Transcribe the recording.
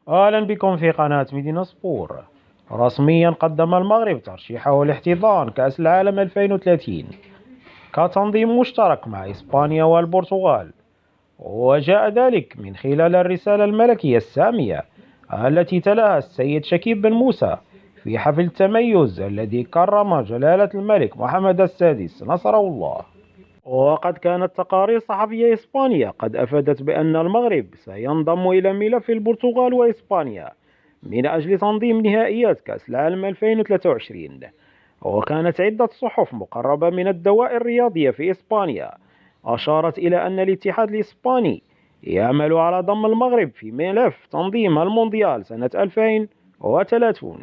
أهلا بكم في قناة مدينة سبور. رسميا قدم المغرب ترشيحه لاحتضان كأس العالم 2030 كتنظيم مشترك مع إسبانيا والبرتغال، وجاء ذلك من خلال الرسالة الملكية السامية التي تلاها السيد شكيب بن موسى في حفل التميز الذي كرم جلالة الملك محمد السادس نصره الله. وقد كانت تقارير صحفية إسبانية قد أفادت بأن المغرب سينضم إلى ملف البرتغال وإسبانيا من أجل تنظيم نهائيات كأس العالم 2023. وكانت عدة صحف مقربة من الدوائر الرياضية في إسبانيا أشارت إلى أن الاتحاد الإسباني يعمل على ضم المغرب في ملف تنظيم المونديال سنة 2030.